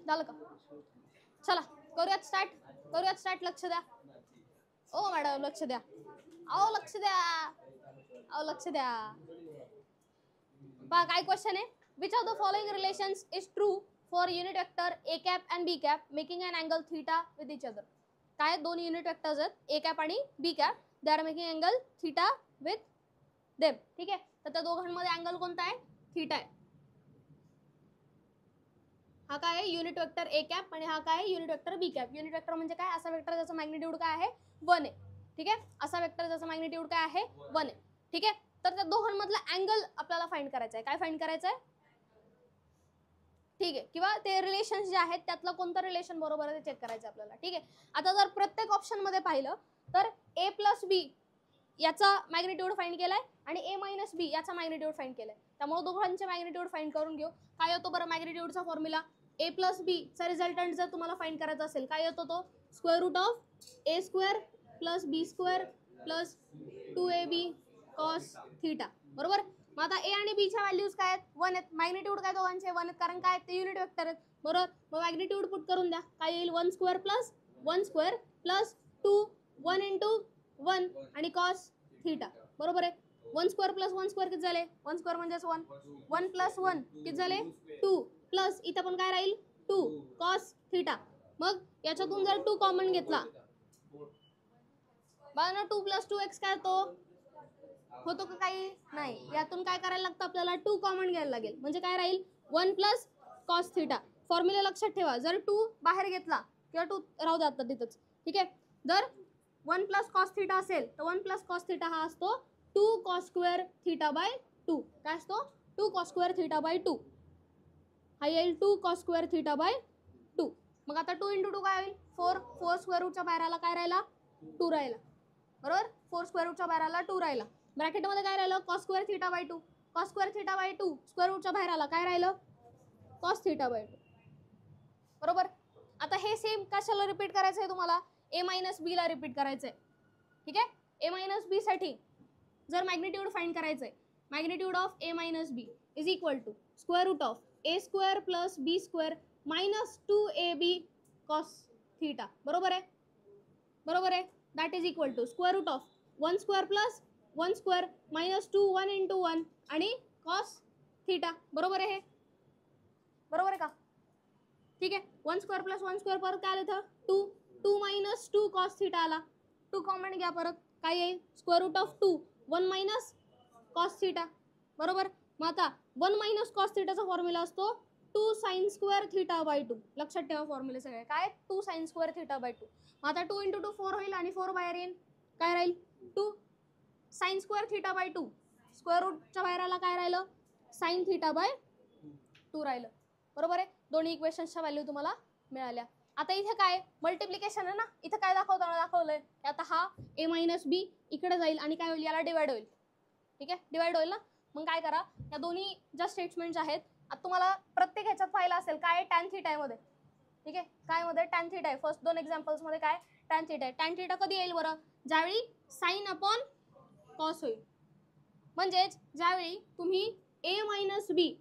झालं का? चला करूयात स्टार्ट. लक्ष द्या. ओ मॅडम लक्ष द्या. अहो लक्ष द्या. पहा काय क्वेश्चन आहे. Which of the following relations is true for unit vector A cap and B cap making an angle theta with each other. काय दोन युनिट वेक्टर्स आहेत ए कॅप आणि B cap. They are making angle theta with them. ठीक आहे. तर त्या दोघांमध्ये angle कोणता आहे? थीटा आहे. हा काय आहे? युनिट वेक्टर ए कॅप आणि हा काय आहे? युनिट वेक्टर बी कॅप. युनिट वेक्टर म्हणजे काय? असा वेक्टर ज्याचा मॅग्निट्यूड काय आहे? 1 आहे. ठीक आहे. असा वेक्टर ज्याचा मॅग्निट्यूड काय आहे? 1 आहे. ठीक आहे. तर त्या दोघांमधला अँगल आपल्याला फाइंड करायचा आहे. काय फाइंड करायचं आहे? ठीक आहे. किंवा ते रिलेशन्स जे आहेत त्यातलं कोणतं रिलेशन बरोबर आहे ते चेक करायचं आपल्याला. ठीक आहे. आता जर प्रत्येक ऑप्शन मध्ये पाहिलं तर ए प्लस बी याचा मॅग्निट्यूड फाइंड केलाय आणि ए मायनस बी याचा मॅग्निट्यूड फाइंड केलाय. त्यामुळे दोघांचे मॅग्निट्यूड फाइंड करून घेऊ. काय होतो बरं मॅग्निट्यूडचा फॉर्म्युला? ए प्लस बी चा रिझल्टंट जर तुम्हाला फाइंड करायचा असेल काय येतो तो? Square root of A square plus B square plus 2ab cos theta. बरोबर. मग आता ए आणि बी च्या व्हॅल्यूज काय आहेत? 1 आहेत. मॅग्निट्यूड काय दोघांचे 1 आहेत कारण काय ते युनिट वेक्टर आहेत. बरोबर. मग मॅग्निट्यूड पुट करून द्या. काय येईल? 1 स्क्वेअर प्लस 2 1 इंटू 1 आणि कॉस थीटा. बरोबर आहे. 1 स्क्वेअर प्लस 1 स्क्वेअर किती झाले? 1 स्क्वेअर म्हणजे 1 प्लस 1 किती झाले? 2 प्लस इथं पण काय राहील? 2 कॉस थीटा. मग याच्यातून जर 2 कॉमन घेतला बघा ना 2 प्लस 2x काय होतो का? काही नाही. यातून काय करायला लागतं आपल्याला? 2 कॉमन घ्यायला लागेल. म्हणजे काय राहील? 1 प्लस कॉस थीटा. फॉर्म्युला लक्षात ठेवा. जर 2 बाहेर घेतला किंवा 2 राहू द्या आता तिथंच. ठीक आहे. जर 1 प्लस कॉस थीटा असेल तर 1 प्लस कॉस थीटा हा असतो 2 कॉस स्क्वेअर थीटा बाय 2. काय असतो? 2 कॉस स्क्वेअर थीटा बाय 2. हा येईल 2 कॉस स्क्वेअर थीटा बाय 2. मग आता 2 इंटू 2 काय होईल? 4 स्क्वेअर रूटच्या बाहेर आला काय राहिला? 2 राहिला. बरोबर. 4 स्क्वेअर रूटच्या बाहेर आला 2 राहिला. ब्रॅकेटमध्ये काय राहिलं? Cos square theta by 2. Cos square theta by 2 square रूटच्या बाहेर आला काय राहिलं? Cos theta by 2. बरोबर. आता हे सेम कशाला रिपीट करायचं आहे तुम्हाला? ए मायनस बी ला रिपीट करायचं आहे. ठीक आहे. ए मायनस बी साठी जर मॅग्निट्यूड फाइंड करायचं आहे magnitude of A minus B is equal to square root of A square plus B square minus 2ab cos theta. बरोबर आहे. बरोबर आहे. That is equal to square root of 1 square plus 1 square minus 2 1 into 1 आणि cos theta. बरोबर आहे. हे बरोबर आहे का? ठीक आहे. 1 स्क्वेअर प्लस 1 स्क्वेअर परत काय आलं इथं? 2 मायनस 2 कॉस थीटा आला. 2 कॉमन घ्या परत काय येईल? Square root of 2 1 minus cos theta. बरोबर. मग आता 1 मायनस कॉस थीटाचा फॉर्म्युला असतो 2 साइन स्क्वेअर थीटा बाय 2. लक्षात ठेवा फॉर्म्युले सगळे काय? 2 साइन स्क्वेअर थीटा बाय 2. मग आता 2 इंटू 2 4 होईल आणि 4 बाहेर येईल काय राहील? 2 sine square theta by 2. Square रूटच्या बाहेर आला काय राहिलं? साइन थीटा बाय 2 राहिलं. बरोबर आहे. दोन्ही इक्वेशन्सच्या व्हॅल्यू तुम्हाला मिळाल्या. आता इथे काय मल्टिप्लिकेशन आहे ना. इथे काय दाखवलंय? आता हा ए मायनस बी इकडे जाईल आणि काय होईल? याला डिवाइड होईल. ठीक आहे. डिवाइड होईल ना. मग काय करा या दोन्ही ज्या स्टेटमेंट्स आहेत आता तुम्हाला प्रत्येक ह्याच्यात पाहिलं असेल काय टॅन थीटा आहे मध्ये. ठीक आहे. काय मध्ये? टॅन थीटा आहे. फर्स्ट 2 एक्झाम्पल्स मध्ये काय टॅन थीटा आहे. टॅन थीटा कधी येईल बरं? ज्यावेळी साइन अपॉन कॉस होईल. म्हणजेच ज्यावेळी तुम्ही ए मायनस बी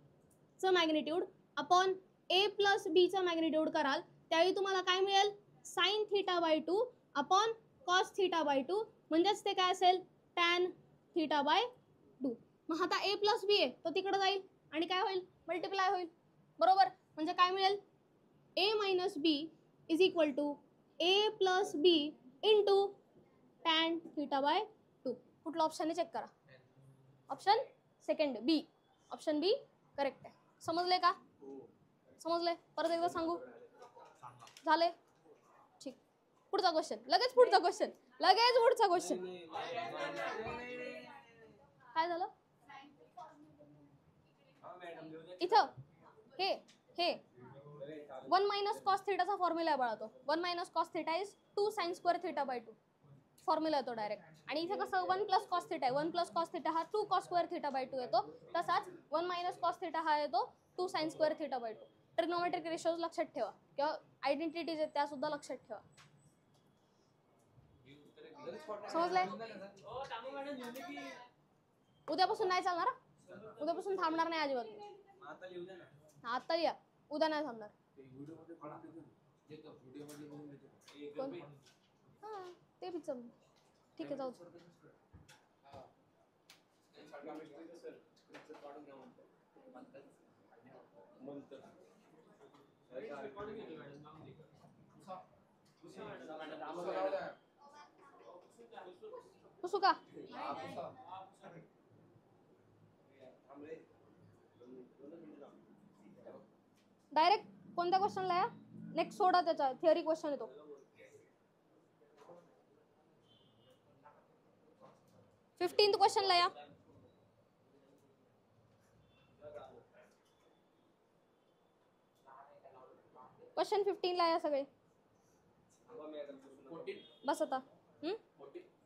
चं magnitude upon A plus B चं मॅग्निट्यूड कराल त्यावेळी तुम्हाला काय मिळेल? Sine theta by 2 upon cos theta by 2. म्हणजेच ते काय असेल? Tan theta by 2. मग आता ए प्लस बी आहे तो तिकडे जाईल आणि काय होईल? मल्टिप्लाय होईल. बरोबर. म्हणजे काय मिळेल? A minus B is equal to A plus B into tan theta by 2. कुठला ऑप्शन आहे चेक करा. Option second B. Option B correct आहे. समजले का? समजले? परत एकदा सांगू? झाले? ठीक. पुढचा क्वेश्चन. लगेच पुढचा क्वेश्चन. काय झालं? इथं हे 1 मायनस कॉस थीटाचा फॉर्म्युला आहे बाळा तो. 1 minus cos theta is 2 sine square theta by 2. Formula येतो डायरेक्ट. आणि इथे कसं 1 प्लस कॉस थीटा आहे. 1 प्लस कॉस थीटा हा 2 कॉस स्क्वेअर थीटा बाय 2 येतो. तसाच 1 मायनस कॉस थीटा हा येतो 2 sine square theta by 2. Trigonometric ratios लक्षात ठेवा किंवा आयडेंटिटीज आहेत त्या सुद्धा लक्षात ठेवा. समजलंय? उद्यापासून नाही चालणार. उद्यापासून थांबणार नाही अजिबात. आता या. उद्या नाही थांबणार. कोण? हा ते बी जम ठीक आहे जाऊ दे. पुसू का? डायरेक्ट कोणत्या क्वेश्चनला या? नेक्स्ट सोडा त्याचा थिअरी क्वेश्चन येतो. 15th क्वेश्चनला या. क्वेश्चन 15 ला या सगळे. बस आता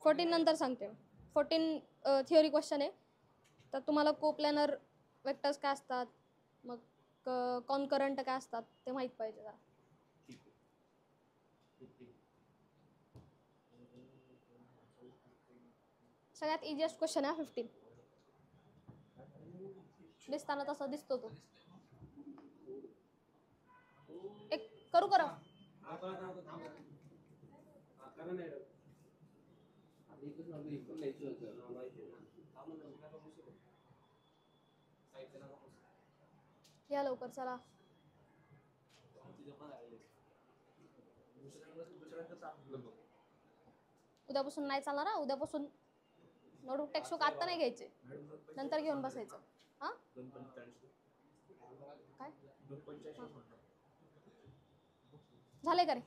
14 नंतर सांगते. 14 थिअरी क्वेश्चन आहे. तर तुम्हाला कोप्लॅनर वेक्टर्स काय असतात, मग कॉन्करंट काय असतात ते माहित पाहिजे जरा. सगळ्यात इजिएस्ट क्वेश्चन आहे 15. दिसताना तसा दिसतो तो. एक करू करा. या लवकर चला. उद्यापासून नाही चालणार हा. उद्यापासून नोटबुक टेक्स्टबुक आता नाही घ्यायचे, नंतर घेऊन बसायचं. हा काय झाले का रे?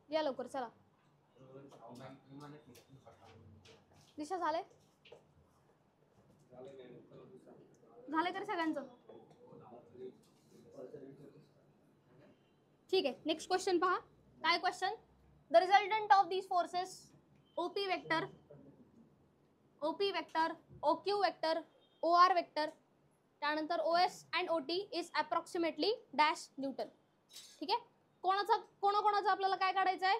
या लवकर चला. दिशा झाले झाले का रे सगळ्यांचं? ठीक आहे. नेक्स्ट क्वेश्चन पहा. काय question? The resultant of these forces OP vector, OP vector, OQ vector, OR vector, त्यानंतर ओएस अँड ओटी इज अप्रॉक्सिमेटली डॅश न्यूटन. ठीक आहे. कोणाकोणाचा आपल्याला काय काढायचं आहे?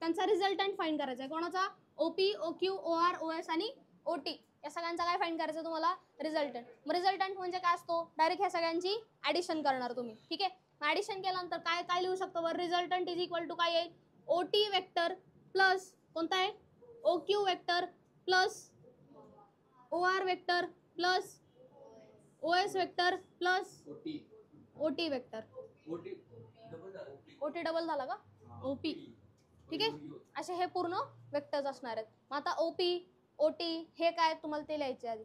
त्यांचा रिझल्टंट फाइंड करायचा आहे. कोणाचा? ओपी, ओक्यू, ओआर, ओएस आणि ओटी या सगळ्यांचा काय फाइंड करायचं तुम्हाला? रिझल्टंट. मग रिझल्टंट म्हणजे काय असतो? डायरेक्ट ह्या सगळ्यांची ऍडिशन करणार तुम्ही. ठीक आहे. ऍडिशन केल्यानंतर काय काय लिहू शकतो? वर रिझल्टंट इज इक्वल टू काय येईल? ओटी वेक्टर प्लस कोणता आहे? OQ vector plus OR vector plus OS vector plus ओटी वेक्टर. ओटी डबल झाला का? ओपी. ठीक आहे. असे हे पूर्ण वेक्टर्स असणार आहेत. मग आता ओपी, ओटी हे काय तुम्हाला ते लिहायचे आधी.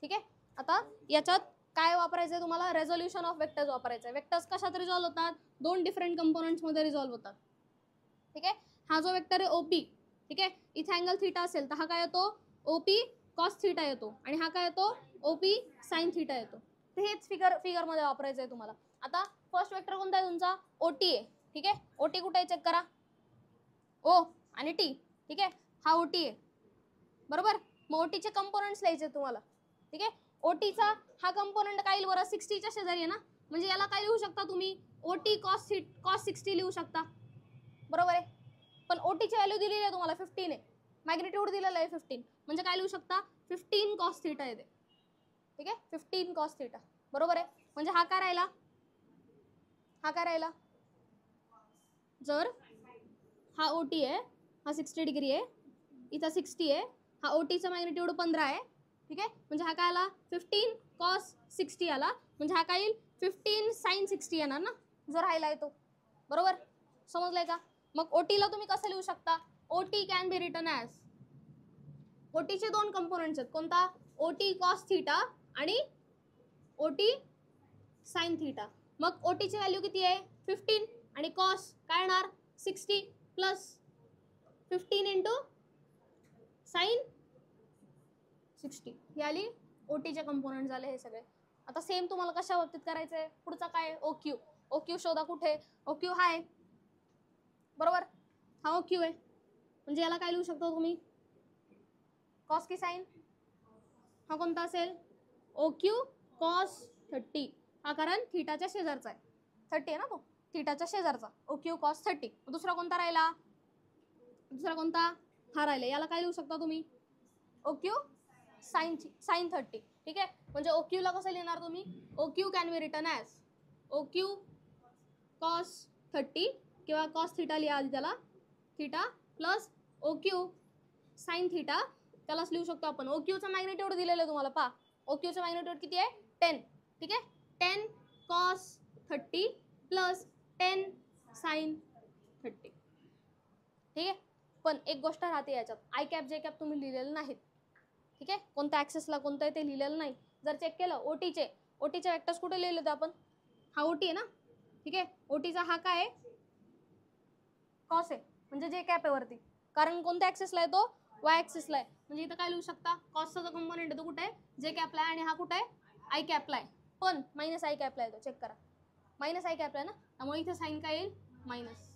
ठीक आहे. आता याच्यात काय वापरायचं आहे तुम्हाला? रेझोल्युशन ऑफ वेक्टर्स वापरायचं आहे. वेक्टर्स कशात रिझॉल्व्ह होतात? दोन डिफरंट कंपोनंट्स मध्ये रिझॉल्व्ह होतात. ठीक आहे. हा जो वेक्टर आहे ओपी, ठीक आहे, इथे अँगल थीटा असेल तर हा काय येतो? ओपी कॉस थीटा येतो. आणि हा काय येतो? ओपी साइन थीटा येतो. तर हेच फिगर मध्ये वापरायचं आहे तुम्हाला. आता फर्स्ट वेक्टर कोणता आहे तुमचा? ओटी आहे. ठीक आहे. ओटी कुठे आहे चेक करा. ओ आणि टी. ठीक आहे. हा ओटी आहे बरोबर. मग ओटीचे कंपोनंट्स लिहायचे तुम्हाला. ठीक आहे. ओटीचा हा कंपोनंट काय येईल बरं? 60च्या शेजारी आहे ना, म्हणजे याला काय लिहू शकता तुम्ही? ओटी कॉस 60 लिहू शकता बरोबर आहे. पण ओटीची व्हॅल्यू दिलेली आहे तुम्हाला 15 आहे. मॅग्निट्यूड दिलेलं आहे 15, म्हणजे काय लिहू शकता? 15 कॉस थीटा येते. ठीक आहे. 15 कॉस थीटा बरोबर आहे. म्हणजे हा काय राहिला? हा काय राहिला? जर हा ओटी आहे, हा 60 डिग्री आहे, इथं 60 आहे, हा ओटीचा मॅग्निट्यूड 15 आहे. ठीक आहे. म्हणजे हा काय आला? 15 कॉस 60 आला. म्हणजे हा काय येईल? 15 साइन 60 येणार ना, जो राहिला आहे तो. बरोबर समजलंय का? मग ओटीला तुम्ही कसं लिहू शकता? ओटी कॅन बी रिटन ॲज, ओटीचे दोन कंपोनंट्स आहेत. कोणता? ओटी कॉस थीटा आणि ओटी साइन थीटा. मग ओटीची व्हॅल्यू किती आहे? 15 आणि कॉस काय येणार? 60 प्लस 15 इंटू साइन 60 ही आली ओटीचे कंपोनंट झाले हे सगळे. आता सेम तुम्हाला कशा बाबतीत करायचंय? पुढचा काय? ओक्यू. ओक्यू शोधा. कुठे? ओक्यू हा आहे बरोबर. हा ओक्यू आहे. म्हणजे याला काय लिहू शकतो तुम्ही? कॉस की साइन. हा कोणता असेल? OQ cos 30. हा कारण थीटाच्या शेजारचा आहे. 30 आहे ना तो, थीटाच्या शेजारचा. OQ cos 30. दुसरा कोणता राहिला? दुसरा कोणता? हा राहिला. याला काय लिहू शकता तुम्ही? OQ sine 30. ठीक आहे. म्हणजे ओक्यूला कसं लिहिणार तुम्ही? OQ can be written as O Q cos 30 किंवा कॉस थिटा लिहा आधी त्याला, theta plus O Q sine theta, त्यालाच लिहू शकतो आपण. ओ क्यूचं मॅग्निट्यूड दिलेलं आहे तुम्हाला, पहा ओ क्यूचं मॅग्निट्यूड किती आहे 10. ठीक आहे, 10 कॉस 30 प्लस 10 साइन 30. ठीक आहे, पण एक गोष्ट राहते याच्यात, आय कॅप जे कॅप तुम्ही लिहिलेलं नाहीत. ठीक आहे, कोणत्या ॲक्सेसला कोणतं आहे ते लिहिलेलं नाही. जर चेक केलं ओटीचे वेक्टर्स कुठे लिहिले होते आपण, हा ओटी आहे ना. ठीक आहे, ओटीचा हा काय आहे कॉस आहे, म्हणजे जे कॅप आहे वरती, कारण कोणत्या ॲक्सेसला आहे तो वाय ॲक्सेसला आहे. म्हणजे इथं काय लिहू शकता, कॉसचा जो कंपोनेंट आहे तो कुठे आहे जे कॅपला आहे, आणि हा कुठे आहे आय कॅपला आहे, पण मायनस आय कॅपला आहे तो. चेक करा, मायनस आय कॅपला आहे ना, त्यामुळे इथे साईन काय येईल मायनस.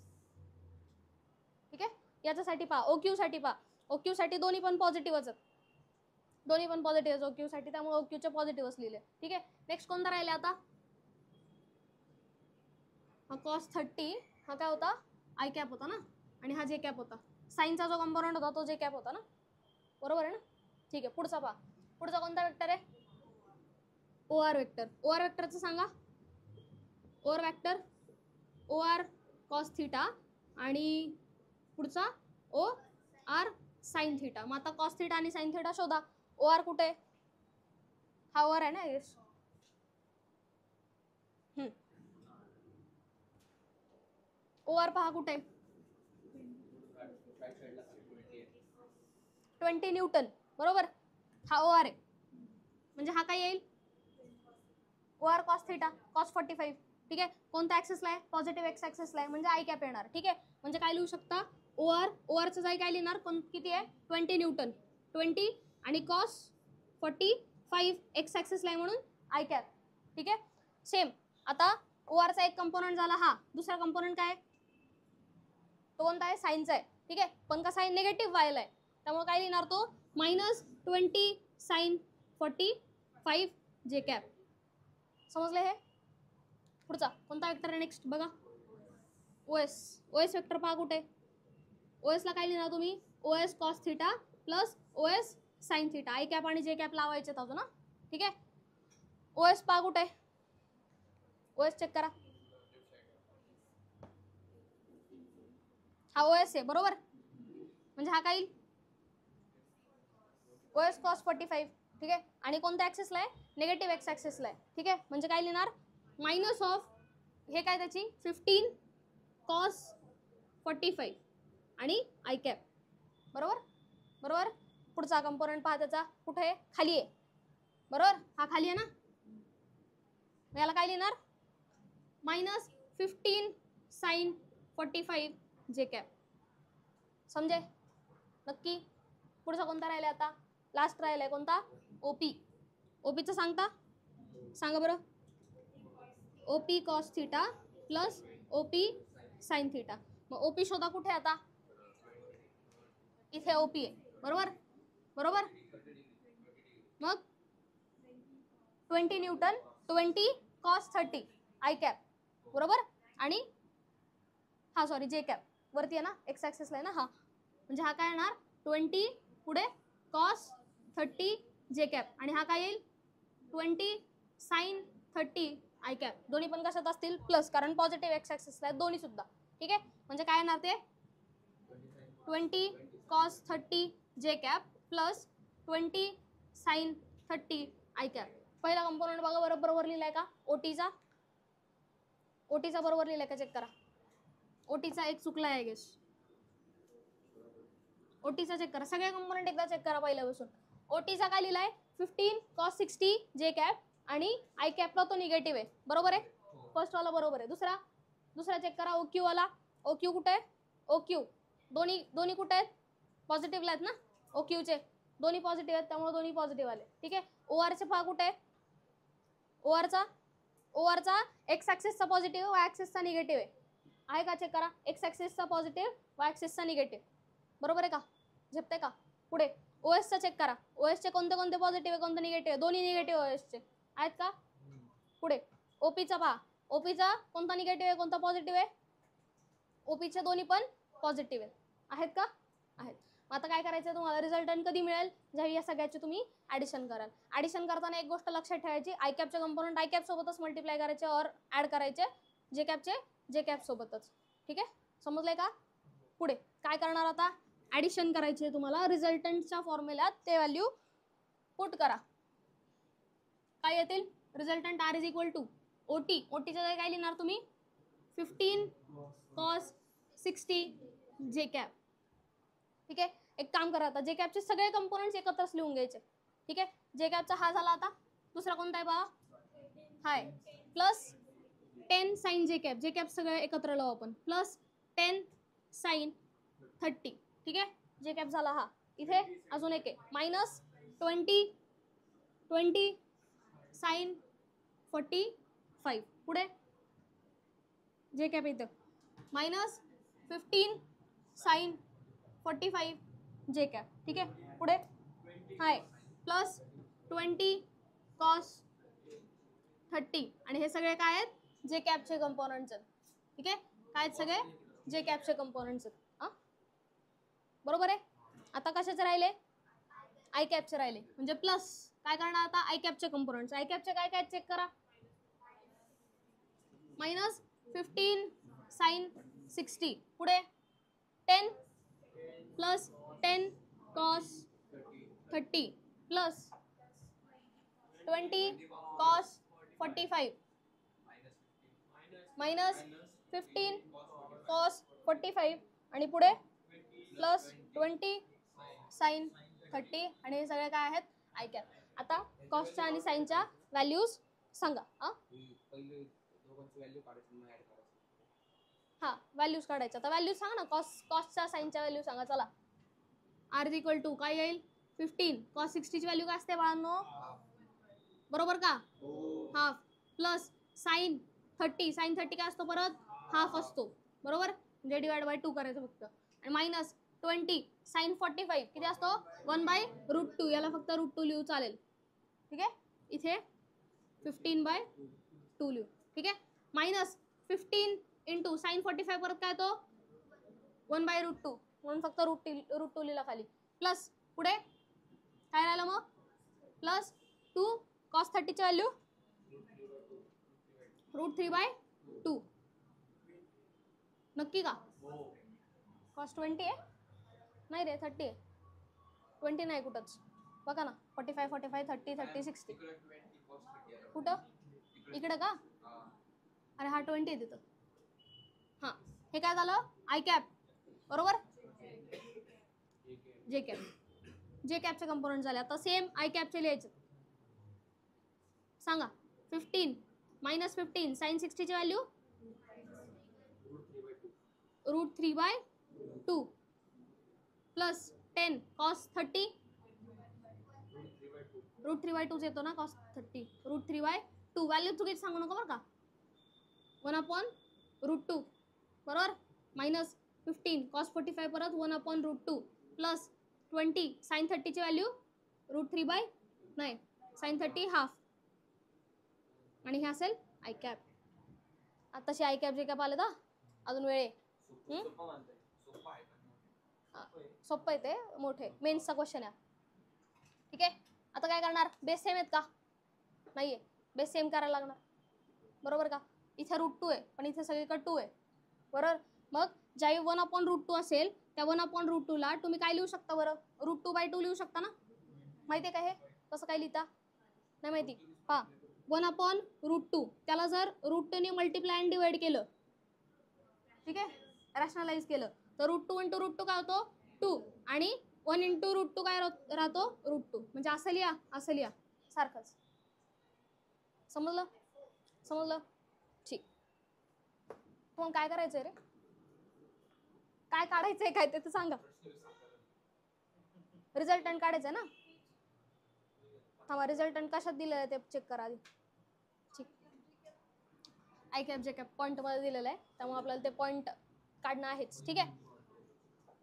ठीक आहे, याच्यासाठी पहा ओ क्यू साठी पहा, ओ क्यू साठी दोन्ही पण पॉझिटिव्हच आहेत, दोन्ही पण पॉझिटिव्ह ओ क्यू साठी, त्यामुळे ओ क्यूचे पॉझिटिव्हच लिहिले. ठीक आहे, नेक्स्ट कोणता राहिले आता, हा कॉस 30, हा काय होता आय कॅप होता ना, आणि हा जे कॅप होता. साईनचा जो कंपोनेंट होता तो जे कॅप होता ना, बरोबर आहे ना. ठीक आहे, पुढचा पहा, पुढचा कोणता वेक्टर आहे O R vector. O R वेक्टरचं सांगा, O R vector O R cos theta आणि पुढचा ओ आर साइन थिटा. मग आता कॉस थिटा आणि साइन थिटा शोधा. ओ आर कुठे, हा ओ आर आहे ना, येस. ओ आर पहा कुठे, 20 न्यूटन, बरोबर, हा ओ आर आहे. म्हणजे हा काय येईल O R cos theta cos 45. ठीक आहे, कोणत्या ॲक्सेसला आहे पॉझिटिव्ह एक्स ॲक्सेसला आहे, म्हणजे आय कॅप येणार. ठीक आहे, म्हणजे काय लिहू शकता ओ आरचं जाई काय लिहिणार, किती आहे 20 न्यूटन, 20 आणि कॉस 45 एक्स ॲक्सेसला आहे म्हणून आय कॅप. ठीक आहे, सेम आता ओ आरचा एक कंपोनंट झाला हा, दुसरा कंपोनंट काय तो कोणता आहे साईनचा आहे. ठीक आहे, पण का साईन निगेटिव्ह व्हायला आहे, त्यामुळे काय लिहिणार तो -20 साइन 45 जे कॅप. समजले हे. पुढचा कोणता वेक्टर आहे नेक्स्ट बघा, ओएस. ओएस वेक्टर पहा कुठे, ओएस ला काय लिहिणार तुम्ही OS cos theta plus OS sine theta, i cap आणि जे कॅप लावायचे होतं ना. ठीक आहे, ओएस पहा कुठे, ओएस चेक करा, हा ओएस आहे बरोबर, म्हणजे हा काय ओएस कॉस 45. ठीक आहे, आणि कोणत्या ॲक्सेसला आहे निगेटिव्ह एक्स ॲक्सेसला आहे. ठीक आहे, म्हणजे काय लिहिणार मायनस ऑफ हे काय त्याची 15 कॉस 45 आणि आय कॅप, बरोबर बरोबर. पुढचा कंपोनंट पहा त्याचा कुठे आहे खाली आहे, बरोबर, हा खाली आहे ना. याला काय लिहिणार -15 साइन 45 जे कॅप. समजे नक्की. पुढचा कोणता राहिला आता, लास्ट राहिलाय कोणता ओपी. ओपीचं सांगा बरं, OP cos theta plus OP sign theta. मग ओपी शोधा कुठे आता, इथे ओपी आहे बरोबर बरोबर. मग 20 न्यूटन 20 कॉस 30 आय कॅप, बरोबर, आणि हा सॉरी जे कॅप वरती आहे ना एक्स ॲक्सेसला आहे ना, हा म्हणजे हा काय येणार 20 पुढे कॉस 30 जे कॅप, आणि हा काय येईल 20 साइन 30 आय कॅप. दोन्ही पण कशात असतील प्लस, कारण पॉझिटिव्ह एक्स ॲक्सेसला आहेत दोन्ही सुद्धा. ठीक आहे, म्हणजे काय येणार ते 20 cos 30 J cap plus 20 sine 30 I cap. पहिला कंपोनंट बघा बरोबर लिहिलाय का ओटीचा बरोबर लिहिलाय का चेक करा. ओटीचा एक चुकला आहे गेस, ओटीचा चेक करा, सगळे कंपोनंट एकदा चेक करा पहिल्यापासून. ओटीचा काय लिहिलाय 15 कॉस 60 जे कॅप, आणि आय कॅपला तो निगेटिव्ह आहे, बरोबर आहे, फर्स्ट वाला बरोबर आहे. दुसरा चेक करा ओक्यू वाला, ओक्यू कुठे आहे, ओक्यू दोन्ही कुठे आहेत पॉझिटिव्हला आहेत ना, ओक्यूचे दोन्ही पॉझिटिव्ह आहेत त्यामुळे दोन्ही पॉझिटिव्ह आले. ठीक आहे, ओ आरचे पहा कुठे आहे, ओ आरचा एक्स ॲक्सेसचा पॉझिटिव्ह वाय ॲक्सेसचा निगेटिव्ह आहे का चेक करा, एक्स ॲक्सेसचा पॉझिटिव्ह वाय ॲक्सेसचा निगेटिव्ह, बरोबर आहे का, झेपते का. पुढे ओएसचा चेक करा, ओएसचे कोणते कोणते पॉझिटिव्ह आहे कोणते निगेटिव्ह आहे, दोन्ही निगेटिव्ह ओएसचे आहेत का. पुढे ओपीचा पहा, ओपीचा कोणता निगेटिव्ह आहे कोणता पॉझिटिव्ह आहे, ओपीचे दोन्ही पण पॉझिटिव्ह आहेत का, आहेत. आता काय करायचं तुम्हाला, रिझल्टंट कधी मिळेल, ज्यावेळी या सगळ्याचे तुम्ही ऍडिशन कराल. ऍडिशन करताना एक गोष्ट लक्षात ठेवायची, आय कॅपचे कंपोनंट आय कॅप सोबतच मल्टिप्लाय करायचे और ऍड करायचे जे कॅपचे जे कॅप सोबतच. ठीक आहे, समजलंय का? पुढे काय करणार आता, ऍडिशन करायची आहे तुम्हाला रिझल्टंटच्या फॉर्म्युल्यात, ते व्हॅल्यू पुट करा. काय येतील, resultant R is equal to OT, ओटीच्या जागी काय लिहिणार तुम्ही, 15 cos 60 जे कॅप. ठीक आहे, एक काम करा आता, जे कॅपचे सगळे कंपोनंट्स एकत्रच लिहून घ्यायचे. ठीक आहे, जे कॅपचा हा झाला, आता दुसरा कोणता आहे बघा, हाय plus 10 sine J cap, J cap सगळे एकत्र लावू आपण, प्लस 10 साइन 30. ठीक आहे, जे कॅप झाला हा. इथे अजून एक आहे मायनस 20 साइन 45. पुढे जे कॅप इथं मायनस 15 साइन 45 जे कॅप. ठीक आहे, पुढे हाय प्लस 20 कॉस 30. आणि हे सगळे काय आहेत, जे कॅपचे कंपोनंट्स आहेत. ठीक आहे, काय आहेत सगळे, जे कॅपचे कंपोनंट्स आहेत. बरोबर आहे. आता कशाचे राहिले, आय कॅपचे राहिले, म्हणजे प्लस काय करणार आता, आय कॅपचे कंपोनंट्स. आय कॅपचे काय काय चेक करा, मायनस 15 साइन 60. पुढे 10 plus 10 cos 30 plus 20 cos 45 minus 15 cos 45 आणि पुढे प्लस 20 साइन 30. आणि हे सगळे काय आहेत, आय कॅप. आता कॉसच्या आणि साइनच्या व्हॅल्यूज सांगा. हा, व्हॅल्यूज काढायच्या. आता व्हॅल्यूज सांगा ना, कॉसच्या साइनच्या व्हॅल्यू सांगा. चला, आर इज इक्वल टू काय येईल, 15 कॉस 60 ची व्हॅल्यू काय असते बाळांनो, बरोबर का, हाफ, प्लस साइन 30, साइन 30 काय असतो परत, हाफ असतो, बरोबर, म्हणजे डिवाइड बाय 2 करायचं फक्त. आणि मायनस 20 साइन 45 किती असतो, 1/√2. याला फक्त √2 लिहू चालेल. ठीक आहे, इथे 15/2 लिहू. ठीक आहे, मायनस 15 इंटू साइन 45 परत काय तो 1/√2, म्हणून फक्त √2 लिहिला खाली. प्लस पुढे काय राहिलं मग, प्लस 2 कॉस 30 ची व्हॅल्यू √3/2. नक्की का, कॉस 20 आहे, नाही रे 30 आहे, 20 नाही कुठंच, बघा ना, 45 45 30 30 60 कुठं, इकडं का, अरे हा 20 आहे तिथं. हां, हे काय झालं, आय कॅप, बरोबर, जे कॅप, जे कॅपचे कंपोनंट झाले. आता सेम आय कॅपचे लिहायचे. सांगा, 15 मायनस 15 साइन 60 ची व्हॅल्यू √3/2 प्लस 10 कॉस 30 √3/2 येतो ना, कॉस 30 √3/2. व्हॅल्यू चुकीची सांगू नका बरं का, 1/√2 बरोबर, मायनस 15 कॉस 45 परत 1/√2 प्लस 20 साइन 30 ची व्हॅल्यू √3 नाही, साइन 30 हाफ. आणि हे असेल आय कॅप. आताशी आय कॅप जे कॅप आले तर अजून वेळ आहे. सोपं आहे ते, मोठे मेन्सचा क्वेश्चन आहे. ठीक आहे, आता काय करणार, बेस सेम आहेत का, नाहीये, बेस सेम करायला लागणार, बरोबर का. इथे √2 आहे, पण इथे सगळीकडे 2 आहे, बरोबर. मग ज्यावेळी 1/√2 असेल, त्या 1/√2 ला तुम्ही काय लिहू शकता बरं, √2/2 लिहू शकता ना, माहितीये का हे कसं काय लिहिता, नाही माहिती. पहा, 1/√2 त्याला जर √2 ने मल्टिप्लाय अँड डिवाइड केलं, ठीक आहे, रॅशनलाइज केलं, तर √2 इंटू √2 काय होतो 2, आणि 1 इंटू √2 काय राहतो √2. म्हणजे असं लिहा, असं लिहा, सारखंच. समजलं, समजलं, ठीक. मग काय करायचंय रे, काय काढायचंय काय ते सांगा, रिझल्टंट काढायचंय ना. थांबा, रिझल्टंट कशात दिलेलं आहे ते चेक करा आधी. ठीक, i cap J cap point मध्ये दिलेलं आहे, त्यामुळे आपल्याला ते पॉईंट काढणं आहेच. ठीक आहे,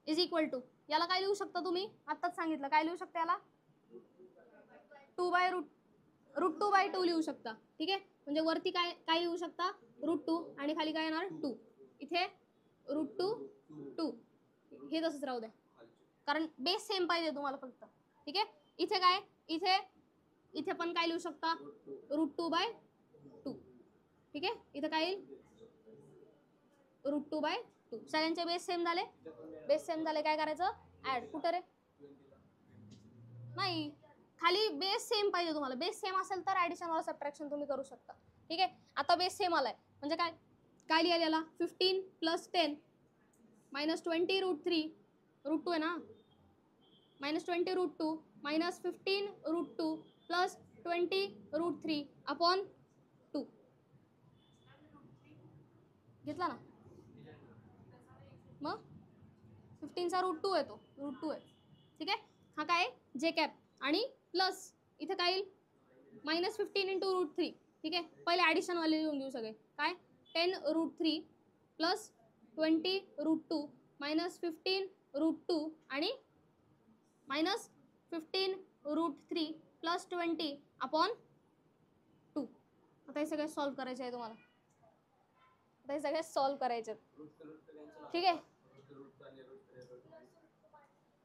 इज इक्वल टू, याला काय लिहू शकता तुम्ही, आत्ताच सांगितलं, काय लिहू शकता याला, √2/2 लिहू शकता. ठीक आहे, म्हणजे वरती काय काय लिहू शकता, √2 आणि खाली काय येणार 2. इथे √2 2, हे तसंच राहू द्या. कारण बेस सेम पाहिजे तुम्हाला फक्त. ठीक आहे. इथे काय, इथे पण काय लिहू शकता, √2/2. ठीक आहे. इथे काय येईल, √2/2. सगळ्यांचे बेस सेम झाले. बेस सेम झाले, काय करायचं, ऍड. कुठं रे, नाही, खाली बेस सेम पाहिजे तुम्हाला. बेस सेम असेल तर ऍडिशन और सबट्रॅक्शन तुम्ही करू शकता. ठीक आहे. आता बेस सेम आलाय म्हणजे काय काय लिहिलेला, 15 + 10 - 20 √3. √2 आहे ना, -20 √2 - 15 √2 + 20 √3 अपॉन 2. घेतला ना. मग 15चा √2 आहे, तो √2 आहे. ठीक आहे. हा काय जे कॅप आणि प्लस इथे काय येईल, -15 × √3. ठीक आहे. पहिले ऍडिशन वाले लिहून घेऊ सगळे. काय 10 √3 + 20 √2 - 15 √2 आणि -15 √3 + 20 अपॉन 2. आता हे सगळे सॉल्व्ह करायचे आहे तुम्हाला. आता हे सगळे सॉल्व्ह करायचे. ठीक आहे.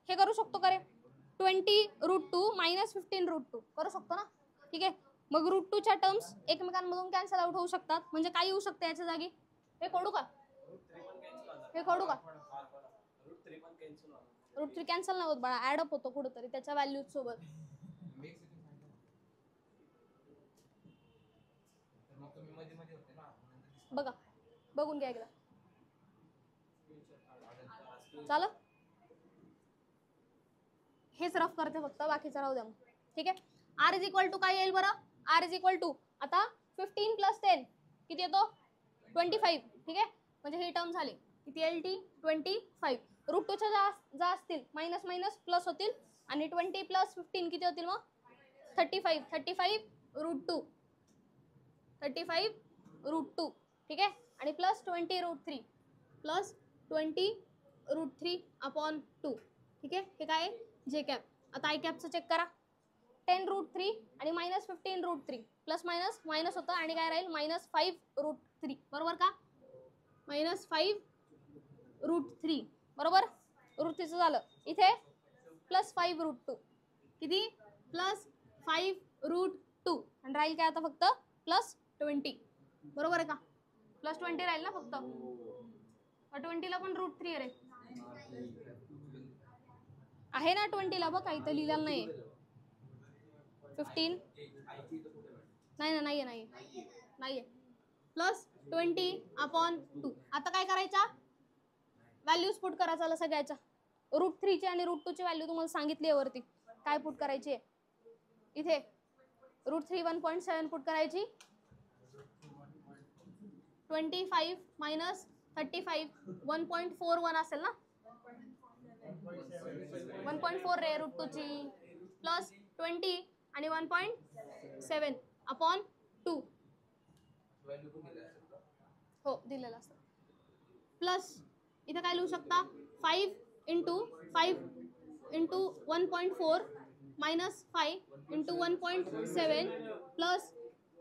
हे करू शकतो का रे, 20 √2 - 15 √2 करू शकतो ना. ठीक आहे. मग √2च्या टर्म्स एकमेकांमधून कॅन्सल आउट होऊ शकतात. म्हणजे काय येऊ शकते याच्या जागी, हे करू का, हे करू का, √3 कॅन्सल नाही होत बाळा, ऍड अप होतो कुठेतरी त्याच्या व्हॅल्यूज सोबत. बघा, बघून घ्या एकदा. चाल, हेच रफ करते फक्त, बाकीचं राहू द्या मग. ठीक आहे. R = काय येईल बरं, R = आता 15 + 10 किती येतो, 25. ठीक आहे. म्हणजे ही टर्म झाली किती येईल, ती 25. √2च्या ज्या असतील मायनस मायनस प्लस होतील आणि 20 + 15 किती होतील मग, 35. 35 √2, 35 √2. ठीक आहे. आणि + 20 √3 + 20 √3 अपॉन 2. ठीक आहे. हे काय जे कॅप. आता आय कॅपचं चेक करा. 10 √3 आणि -15 √3 प्लस मायनस मायनस होतं आणि काय राहील, -5 √3. बरोबर का, -5 √3. बरोबर. √3चं झालं. इथे +5 √2 किती, +5 √2 आणि राहील काय आता फक्त +20. बरोबर आहे का, +20 राहील ना फक्त. 20ला पण √3 रे आहे ना, 20ला बघ काही तर लिहिलेलं नाही. 15 नाही ना, नाहीये +20 अपॉन 2. आता काय करायचा, व्हॅल्यूज पुट करा चला सगळ्याच्या. √3ची आणि √2ची व्हॅल्यू तुम्हाला सांगितली आहे वरती, काय पुट करायची आहे. इथे √3 1.7 पुट करायची. 25 - 35 1.41 असेल ना, 1.4 रे √2ची, प्लस 20 आणि 1.7 अपॉन 2. हो दिलेलं असतं. प्लस इथे काय लिहू शकता, 5 × 5 × 1.4 - 5 × 1.7 प्लस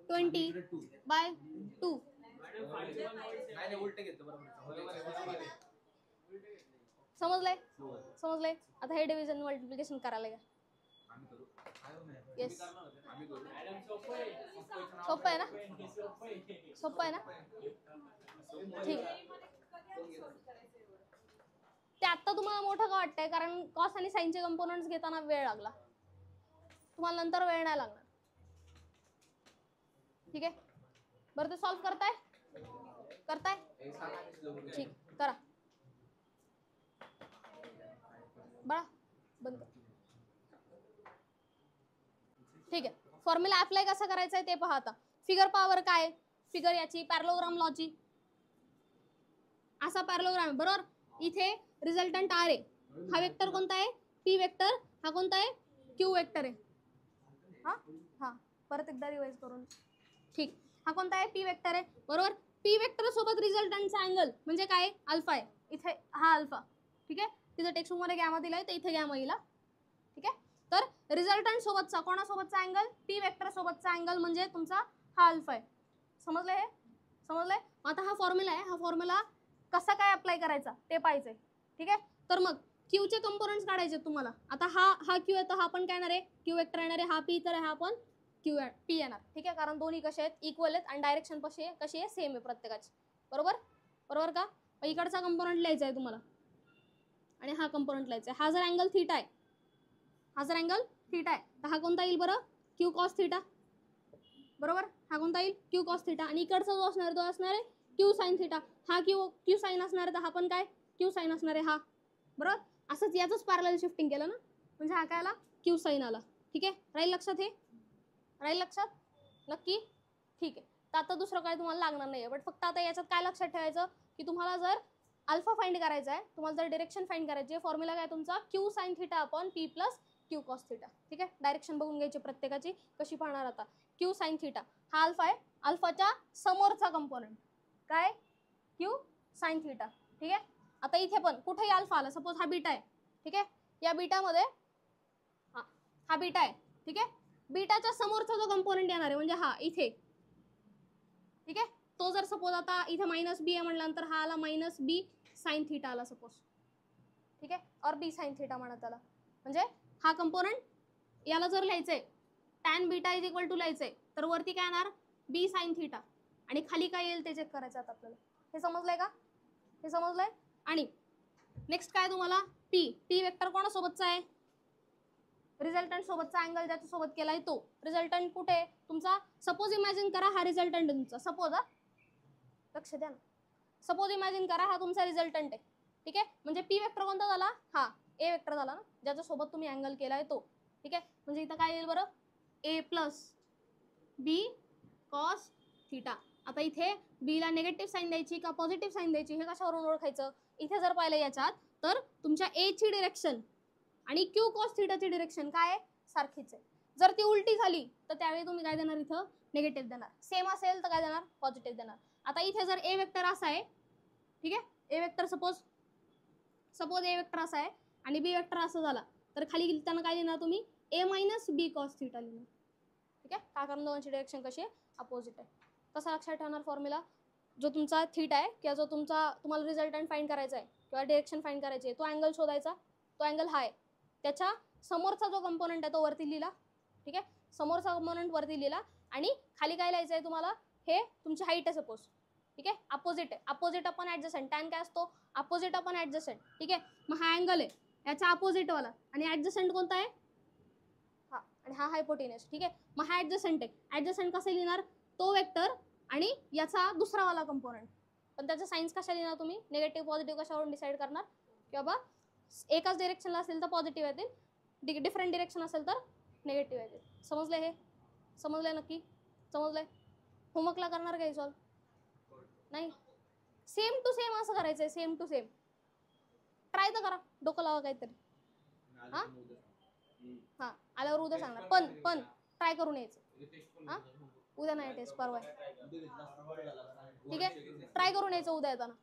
20/2. समजलंय. आता हे डिव्हिजन मल्टिप्लिकेशन करायला घ्या. येस, सोपं आहे ना, ठीक. ते आता तुम्हाला मोठं का वाटतंय, कारण कॉस आणि साइनचे कंपोनंट्स घेताना वेळ लागला, तुम्हाला नंतर वेळ नाही लागणार. ठीक आहे. बरं, ते सॉल्व्ह करताय ठीक, करा बळा, बंद. ठीक आहे. फॉर्म्युला अप्लाय कसा करायचा आहे ते पहा. आता फिगर पॉवर काय, फिगर याची पॅरलोग्राम लॉची. असा पॅरलोग्राम आहे बरोबर. इथे रिझल्टंट R आहे. हा वेक्टर कोणता आहे, P वेक्टर. हा कोणता आहे, Q वेक्टर आहे. हा परत एकदा रिवाइज करून. ठीक. हा कोणता आहे, P वेक्टर आहे बरोबर. P वेक्टर सोबत रिझल्टंटचा अँगल म्हणजे काय, अल्फा आहे. इथे हा अल्फा. ठीक आहे. तिथे टेक्स्ट बुक मध्ये गॅमा दिलाय, तर इथे गॅमा येईल. ठीक आहे. तर रिझल्टंट सोबतचा कोणासोबतचा अँगल, P वेक्टर सोबतचा अँगल म्हणजे तुमचा हा अल्फा आहे. समजलंय हे, समजलंय. आता हा फॉर्म्युला आहे, हा फॉर्म्युला कसा काय अप्लाय करायचा ते पाहायचंय. ठीक आहे. तर मग क्यूचे कंपोनंट्स काढायचे तुम्हाला. आता हा क्यू आहे तर हा पण काय येणार आहे, क्यू वेक्टर येणार आहे. हा पी तर हा पण पी येणार. ठीक आहे, कारण दोन्ही कसे आहेत, इक्वल आहेत आणि डायरेक्शन कशी आहे सेम आहे प्रत्येकाची. बरोबर बरोबर का. इकडचा कंपोनंट लिहायचा आहे तुम्हाला आणि हा कंपोनंट लिहायचा आहे. हा जर अँगल थीटा आहे, तर हा कोणता येईल बरं, क्यू कॉस थीटा. बरोबर, हा कोणता येईल, क्यू कॉस थीटा. आणि इकडचा जो असणार तो असणार आहे क्यू साइन थीटा. हा क्यू साइन असणार आहे तर हा पण काय क्यू साइन असणार आहे. हा बरोबर, असंच याचंच पॅरलल शिफ्टिंग केलं ना, म्हणजे हा काय आला, क्यू साइन आला. ठीक आहे, राहील लक्षात, हे राहील लक्षात नक्की. ठीक आहे, तर आता दुसरं काय तुम्हाला लागणार नाही आहे. बट फक्त आता याच्यात काय लक्षात ठेवायचं की तुम्हाला जर अल्फा फाइंड करायचा आहे, तुम्हाला जर डायरेक्शन फाइंड करायची आहे, फॉर्म्युला काय तुमचा, Q sine theta upon P plus Q cos theta. ठीक आहे, डायरेक्शन बघून घ्यायची प्रत्येकाची, कशी पाहणार आता. क्यू साइन थीटा हा अल्फा आहे, अल्फाच्या समोरचा कंपोनंट काय, क्यू साइन थीटा. ठीक आहे, आता इथे पण कुठेही अल्फा आला, सपोज हा बीटा आहे. ठीक आहे, या बीटामध्ये हा बीटा आहे. ठीक आहे, बीटाच्या समोरचा जो कंपोनंट येणार आहे म्हणजे हा इथे. ठीक आहे, तो जर सपोज आता इथे मायनस बी आहे म्हटल्यानंतर हा आला मायनस बी साइन थीटा आला सपोज. ठीक आहे, और बी साइन थीटा म्हणत आला, म्हणजे हा कंपोनंट याला जर लिहायचंय tan beta is equal to लिहायचंय तर वरती काय येणार, बी साइन थीटा, आणि खाली काय येईल ते चेक करायचं आता आपल्याला. हे समजलंय का, हे समजलंय. आणि नेक्स्ट काय तुम्हाला, टी वेक्टर कोणासोबतचा आहे, रिझल्टंट सोबतचा अँगल ज्याच्या सोबत केलाय तो. रिझल्टंट कुठे तुमचा, सपोज इमॅजिन करा हा रिझल्टंट तुमचा, सपोज लक्ष द्या ना, सपोज इमॅजिन करा हा तुमचा रिझल्टंट आहे. ठीक आहे, म्हणजे पी वेक्टर कोणता झाला, हा ए वेक्टर झाला ना, ज्याच्या सोबत तुम्ही अँगल केलाय तो. ठीक आहे, म्हणजे इथं काय येईल बरं, ए प्लस बी कॉस थीटा. आता इथे बी ला निगेटिव्ह साईन द्यायची का पॉझिटिव्ह साईन द्यायची हे कशावरून ओळखायचं, इथे जर पाहिलं याच्यात तर तुमच्या ए ची डिरेक्शन आणि क्यू कॉस थीटाची डिरेक्शन काय आहे, सारखीच आहे. जर ती उलटी झाली तर त्यावेळी तुम्ही काय देणार, इथं निगेटिव्ह देणार. सेम असेल तर काय देणार, पॉझिटिव्ह देणार. आता इथे जर ए वेक्टर असा आहे, ठीक आहे, ए वेक्टर सपोज ए वेक्टर असा आहे आणि बी वेक्टर असं झाला तर खाली लिहिताना काय लिहिणार तुम्ही, ए मायनस बी कॉस थीटा लिहिणार. ठीक आहे, का कारण दोनची डायरेक्शन कशी आहे, अपोजिट आहे. कसा लक्षात ठेवणार फॉर्म्युला, जो तुमचा थीटा आहे किंवा जो तुम्हाला रिझल्टंट फाइंड करायचा आहे किंवा डायरेक्शन फाइंड करायची आहे, तो अँगल शोधायचा. तो अँगल हा आहे, त्याच्या समोरचा जो कंपोनंट आहे तो वरती लिहिला. ठीक आहे, समोरचा कंपोनंट वरती लिहिला आणि खाली काय लिहायचं आहे तुम्हाला, हे तुमची हाईट आहे सपोज. ठीक आहे, अपोजिट आहे, अपोजिट आपण ऍडजसंट, टॅन काय असतो, अपोजिट आपण ऍडजसंट. ठीक आहे, मग हा अँगल आहे याचा अपोजिट वाला आणि ऍडजसंट कोणता आहे, हा, आणि हा हायपोटेनस. ठीक आहे, मग हा ऍडजसंट आहे, ऍडजसंट कसं लिहिणार, तो वेक्टर आणि याचा दुसरा वाला कंपोनंट. पण त्याचा साइन्स कशा लिहिणार तुम्ही, निगेटिव्ह पॉझिटिव्ह कशावरून डिसाईड करणार, की बाबा एकाच डिरेक्शनला असेल तर पॉझिटिव्ह येतील, डिफरंट डिरेक्शन असेल तर निगेटिव्ह येतील. समजलंय, हे समजलंय नक्की, समजलंय. होमवर्कला करणार काही सॉल्व नाही, सेम टू सेम असं करायचंय, सेम टू सेम. ट्राय तर करा, डोकं लावा काहीतरी. हा हा, आल्यावर उद्या सांगणार, पण ट्राय करून यायचं. हा, उद्या नाही टेस्ट, परवा. ठीक आहे, ट्राय करून यायचं उद्या येताना.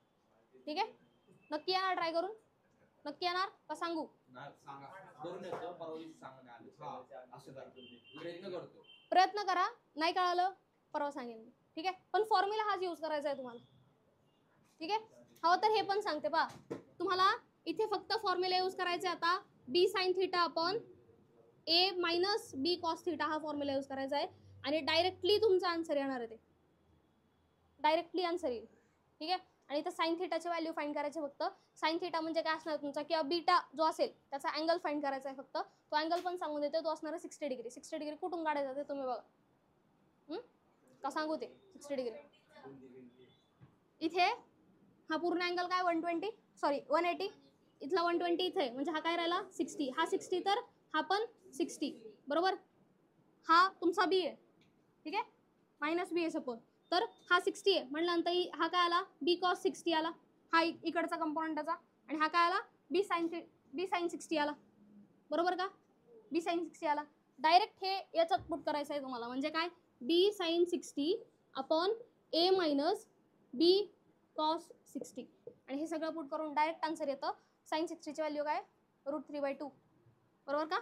ठीक आहे, नक्की येणार ट्राय करून, नक्की येणार का सांगू, प्रयत्न करा, नाही कळालं परवा सांगेन. ठीक आहे, पण फॉर्म्युला हाच यूज करायचा आहे तुम्हाला. ठीक आहे, हवं तर हे पण सांगते पा तुम्हाला, इथे फक्त फॉर्म्युला यूज करायचा आता, बी साइन थीटा अपॉन ए मायनस बी कॉस थीटा हा फॉर्म्युला यूज करायचा आहे आणि डायरेक्टली तुमचा आन्सर येणार आहे, ते डायरेक्टली आन्सर येईल. ठीक आहे, आणि इथं साइन थीटाची व्हॅल्यू फाइंड करायची फक्त. साइन थीटा म्हणजे काय असणार तुमचा, किंवा बीटा जो असेल त्याचा अँगल फाइंड करायचा आहे फक्त. तो अँगल पण सांगून देते, तो असणार आहे 60 डिग्री. 60 डिग्री कुठून काढायचं ते तुम्ही बघा, का सांगू ते. 60 डिग्री इथे हा पूर्ण अँगल काय 180, इथला 120 इथे, म्हणजे हा काय राहिला 60. हा 60 तर हा पण 60. बरोबर, हा तुमचा बी आहे. ठीक आहे, मायनस बी आहे सपोज, तर हा 60 आहे म्हटल्यानंतर हा काय आला, बी कॉस 60 आला, हा इकडचा कंपोनंट त्याचा. आणि हा काय आला, बी साइन 60 आला. बरोबर का, बी साइन 60 आला. डायरेक्ट हे याच्यात पुट करायचं आहे तुम्हाला, म्हणजे काय, बी साइन 60 अपॉन ए मायनस बी कॉस 60. आणि हे सगळं पुट करून डायरेक्ट आन्सर येतं. साइन 60 ची व्हॅल्यू काय, √3/2. बरोबर का,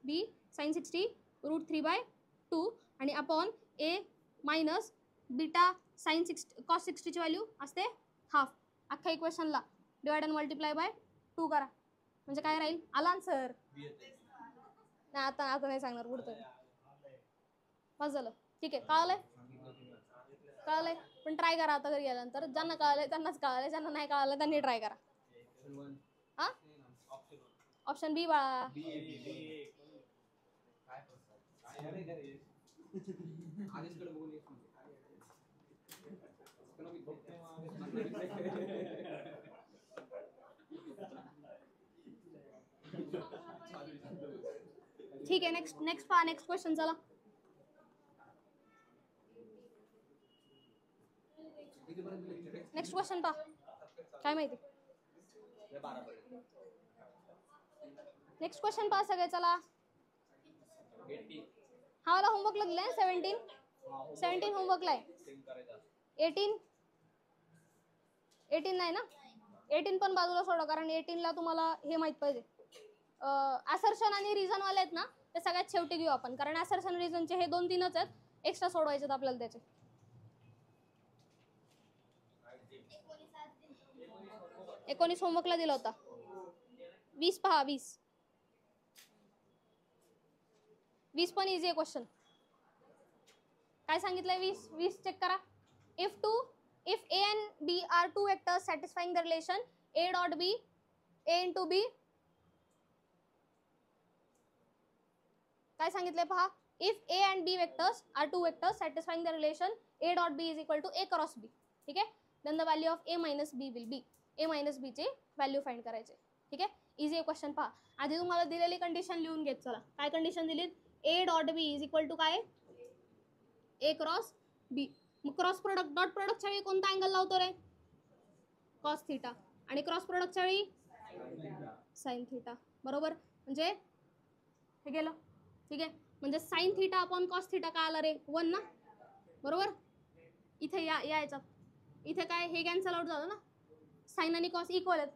बी साइन 60 √3/2 आणि अपॉन ए मायनस बीटा साइन 60 कॉस 60 ची व्हॅल्यू असते हाफ. अख्ख्या इक्वेशनला डिवाइड अँड मल्टिप्लाय बाय 2 करा. म्हणजे काय राहील, आला सर नाही, आता नाही सांगणार, पुढचं बस झालं. ठीक आहे, कळालंय कळालंय. पण ट्राय करा आता घरी गेल्यानंतर, ज्यांना कळालंय त्यांनाच कळालंय, ज्यांना नाही कळालं त्यांनी ट्राय करा. हा ऑप्शन बी बाळा. ठीक आहे, नेक्स्ट नेक्स्ट पहा, नेक्स्ट क्वेश्चन चला. नेक्स्ट क्वेश्चन पहा, काय माहिती. नेक्स्ट क्वेश्चन पहा सगळे चला. हा वाला होमवर्कला दिलाय 17 होमवर्कला आहे. 18 नाही ना, 18 पण बाजूला सोडा, कारण 18 ला तुम्हाला हे माहित पाहिजे. असर्शन आणि रिझन वाले आहेत ना, ते सगळ्यात शेवटी घेऊ आपण, कारण असर्शन रिझनचे हे 2-3च आहेत, एक्स्ट्रा सोडवायचे आपल्याला त्याचे. 19 होमवर्कला दिला होता. 20 पहा, 20 पण इझी आहे क्वेश्चन. काय सांगितलंय 20 चेक करा. if A and B are two vectors satisfying the relation A dot B, A into B, काय सांगितलंय पहा. if A and B vectors are two vectors satisfying the relation A dot B is equal to A cross B, ठीक आहे, then the value of A minus B will be, A minus B चे value find करायचे. ठीक आहे, easy आहे question. पहा आधी तुम्हाला दिलेली कंडिशन लिहून घेत चला. काय कंडिशन दिली, A dot B is equal to काय, A क्रॉस B. मग क्रॉस प्रोडक्ट, डॉट प्रोडक्टच्या वेळी कोणता अँगल लावतो रे, कॉस थिटा, आणि क्रॉस प्रोडक्टच्या वेळी साइन थिटा, बरोबर. म्हणजे हे गेलं. ठीक आहे, म्हणजे sine theta upon cos theta काय आला रे, 1 ना, बरोबर. इथे यायचं, इथे काय हे कॅन्सल आउट झालं ना, साइन आणि कॉस इक्वल आहेत,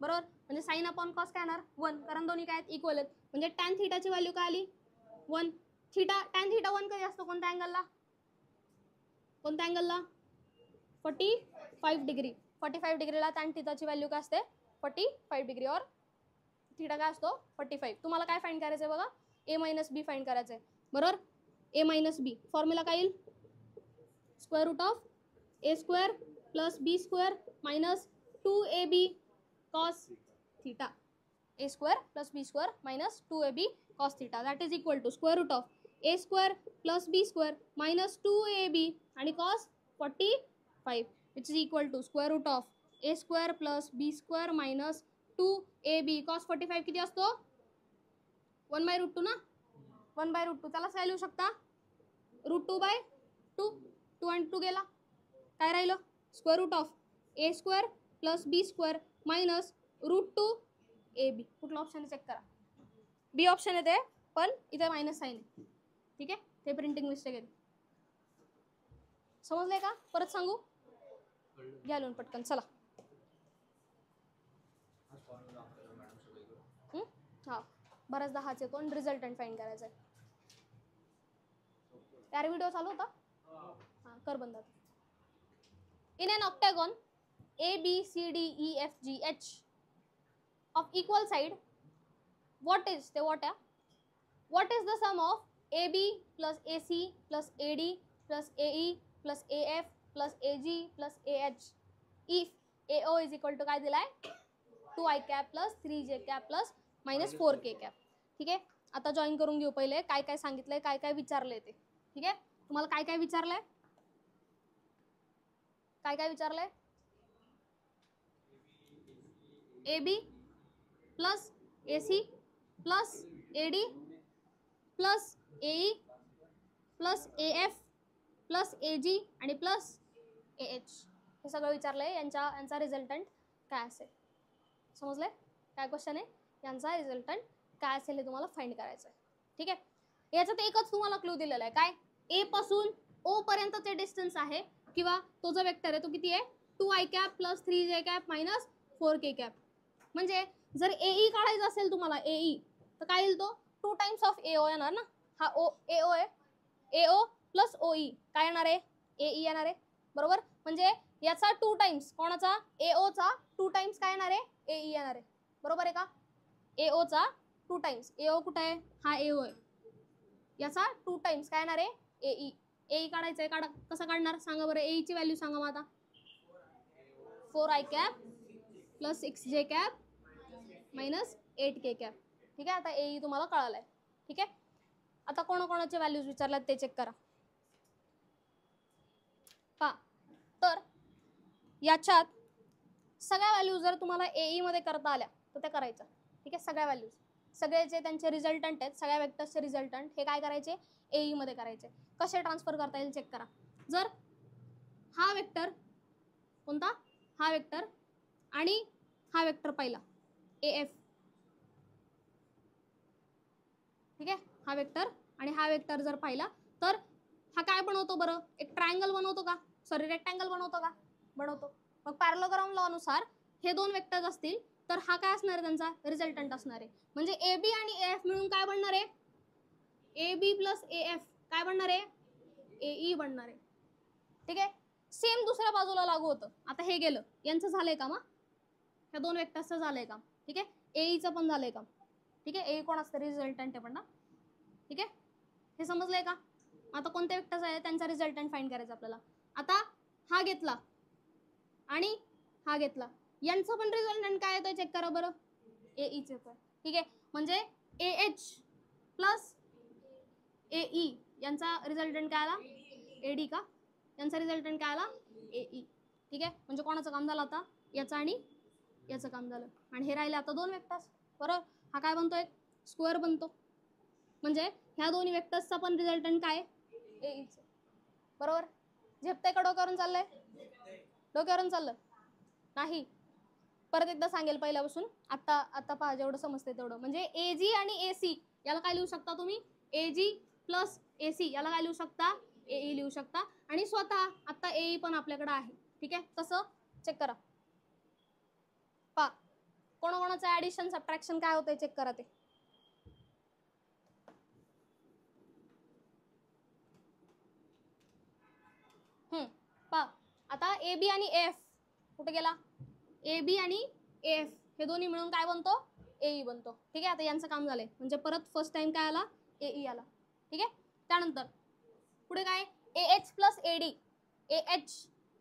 बरोबर. म्हणजे साइन अपॉन कॉस काय येणार 1, कारण दोन्ही काय आहेत, इक्वल आहेत. म्हणजे टॅन थिटाची व्हॅल्यू काय आली 1. टॅन थिटा 1 कधी असतो, कोणत्या अँगलला, 45 डिग्री. 45 डिग्रीला टॅन थिटाची व्हॅल्यू काय असते, 45 डिग्री, और थिटा काय असतो 45. तुम्हाला काय फाइंड करायचंय बघा, A मायनस बी फाइंड करायचंय, बरोबर. A मायनस बी फॉर्म्युला काय येईल, square root of A square plus B square minus 2AB cos theta. A square plus B square minus 2AB cos theta, that is equal to square root of A square plus B square minus 2AB आणि cos 45, which is equal to square root of A square plus B square minus 2AB cos 45 किती असतो, 1/√2 ना, 1/√2. त्यालाच काय लिहू शकता, √2/2. 2 आणि 2 गेला, काय राहिलं, square root of A square plus B square minus √2AB. कुठला ऑप्शन चेक करा, बी ऑप्शन येते, पण इथे मायनस साइन आहे. ठीक आहे, ते प्रिंटिंग मिस्टेक आहे. समजलंय का, परत सांगू, घ्या लिहून पटकन चला. हा बऱ्याचदा हाच येतो, रिझल्टंट फाइंड करायचा आहे. यार व्हिडिओ चालू होता, हां कर बंद. In an octagon ABCDEFGH of equal side, what is the sum of AB plus AC plus AD plus AE plus AF plus AG plus AH if AO is equal to काय दिलाय, 2i cap plus 3j cap plus minus 4k cap. ठीक आहे, आता join करून घेऊ पहिले काय काय सांगितलंय, काय काय विचारलंय ते. ठीक आहे, तुम्हाला काय काय विचारलंय, AB plus AC plus AD plus AE plus AF plus AG आणि प्लस AH हे सगळं विचारलंय. यांचा रिझल्टंट काय असेल, समजलंय काय क्वेश्चन आहे, यांचा रिझल्टंट काय असेल हे तुम्हाला फाइंड करायचं आहे. ठीक आहे, याच्यात एकच तुम्हाला क्लू दिलेला आहे, काय, A पासून O पर्यंतचे डिस्टन्स आहे, किंवा तो जो वेक्टर आहे तो किती आहे, 2i cap plus 3j cap minus 4k cap. म्हणजे जर AE काढायचं असेल तुम्हाला, AE तर काय येईल, तो 2 टाइम्स ऑफ AO येणार ना, हा AO आहे, AO प्लस OE काय येणार आहे, AE येणार आहे, बरोबर. म्हणजे याचा 2 टाइम्स, कोणाचा, AO चा 2 टाइम्स काय येणार आहे, AE येणार आहे, बरोबर आहे का. AO चा 2 टाइम्स. AO कुठे आहे? हा AO आहे. याचा 2 टाइम्स काय येणार आहे? AE. AE काढायचंय. कसं काढणार सांगा बरं. AE ची व्हॅल्यू सांगा मग आता. 4i cap plus 6j cap minus 8k cap. ठीक आहे, आता AE तुम्हाला कळालाय. ठीक आहे, आता कोणाकोणाचे व्हॅल्यूज विचारल्यात ते चेक करा. पहा, तर याच्यात सगळ्या व्हॅल्यू जर तुम्हाला AE मध्ये करता आल्या तर त्या करायच्या. ठीक आहे, सगळ्या व्हॅल्यूज, सगळे जे त्यांचे रिझल्टंट आहेत, सगळ्या वेक्टर्सचे रिझल्टंट हे काय करायचे? AE मध्ये करायचे. कसे ट्रान्सफर करता येईल चेक करा. जर हा वेक्टर कोणता? हा वेक्टर आणि हा वेक्टर पहिला AF. ठीक आहे, हा वेक्टर आणि हा वेक्टर जर पाहिला तर हा काय बनवतो बरं? एक ट्रायंगल बनवतो का? सॉरी, रेक्टँगल बनवतो का? बनवतो. मग पॅरलोग्राम लॉ नुसार हे दोन वेक्टर्स असतील तर हा काय असणार आहे? त्यांचा रिझल्टंट असणार आहे. म्हणजे AB आणि AF मिळून काय बनणार आहे? AB प्लस AF काय बनणार आहे? AE बनणार आहे. ठीक आहे, सेम दुसऱ्या बाजूला लागू होतं. आता हे गेलं, यांचं झालंय का? मग ह्या दोन वेक्टर्सचं झालंय का? ठीक आहे, AEचं पण झालंय का? ठीक आहे, AE कोण असतं? रिझल्टंट आहे पण ना. ठीक आहे, हे समजलंय का? आता कोणते वेक्टर्स आहे त्यांचा रिझल्टंट फाइंड करायचा आपल्याला. आता हा घेतला आणि हा घेतला, यांचं पण रिझल्टंट काय येतोय चेक करा बरं. AE च येतोय. ठीक आहे, म्हणजे AH प्लस AE यांचा रिझल्टंट काय आला? AD का? यांचा रिझल्टंट काय आला? AE. ठीक आहे, म्हणजे कोणाचं काम झालं आता? याचं आणि याचं काम झालं. आणि हे राहिले आता दोन वेक्टर्स. बरोबर, हा काय बनतोय? स्क्वेअर बनतो. म्हणजे ह्या दोन्ही वेक्टर्सचा पण रिझल्टंट काय? AE. बरोबर, झेपतंय का? डोक्यावरून चाललंय? डोक्यावरून चाललं नाही. परत एकदा सांगेल पहिल्यापासून. आता पहा, जेवढं समजते तेवढं. म्हणजे AG आणि AC याला काय लिहू शकता तुम्ही? AG प्लस AC याला काय लिहू शकता? AE लिहू शकता. आणि स्वतः आता AE पण आपल्याकडे आहे. ठीक आहे, कसं चेक करा. पहा, कोणाकोणाचं ऍडिशन सबट्रॅक्शन काय होतंय चेक करा ते. पहा, आता AB आणि AF कुठे गेला? AB आणि AF हे दोन्ही मिळून काय बनतो? AE बनतो. ठीक आहे, आता यांचं काम झालंय. म्हणजे परत फर्स्ट टाइम काय आला? AE आला. ठीक आहे, त्यानंतर पुढे काय? AH plus AD.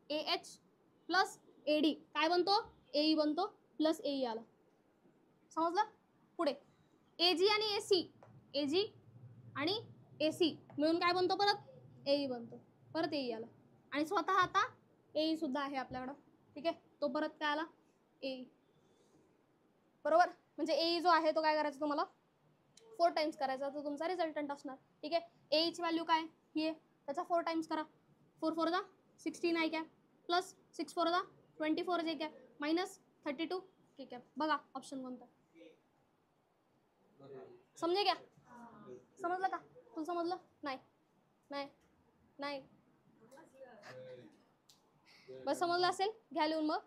AH plus AD काय बनतो? AE बनतो. प्लस AE आला. समजलं? पुढे AG आणि AC, AG आणि AC मिळून काय बनतो? परत AE बनतो. परत AE आला. आणि स्वतः आता AE सुद्धा आहे आपल्याकडं. ठीक आहे, तो परत काय आला? AE. बरोबर, म्हणजे AE जो आहे तो काय करायचा तुम्हाला? 4 टाइम्स करायचा, तो तुमचा रिझल्टंट असणार. ठीक आहे, AE ची व्हॅल्यू काय? ही आहे, त्याचा 4 टाइम्स करा. 4 4 जा 16i कॅप प्लस 6 4 जा 24j cap minus 32k cap. बघा ऑप्शन कोणता? समजे क्या? समजलं का? तुला समजलं? नाही नाही नाही, बस समजलं असेल, घ्या लिहून. मग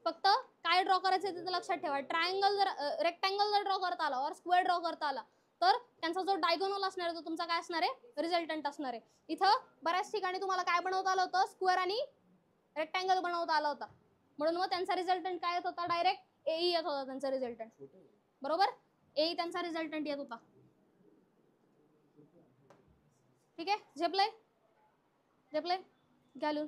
फक्त काय ड्रॉ करायचं ते लक्षात ठेवा. ट्रायंगल जर रेक्टँगल जर ड्रॉ करता आला और स्क्वेअर ड्रॉ करता आला तर त्यांचा जो डायगोनल असणार आहे तो तुमचा काय असणार आहे? रिझल्टंट असणार आहे. इथं बऱ्याच ठिकाणी तुम्हाला काय बनवता आलं होतं? स्क्वेअर आणि रेक्टँगल बनवता आला होता, म्हणून मग त्यांचा रिझल्टंट काय येत होता? डायरेक्ट AE येत होता त्यांचा रिझल्टंट. बरोबर, AE त्यांचा रिझल्टंट येत होता. ठीक आहे, झेपलंय? घ्या लिहून.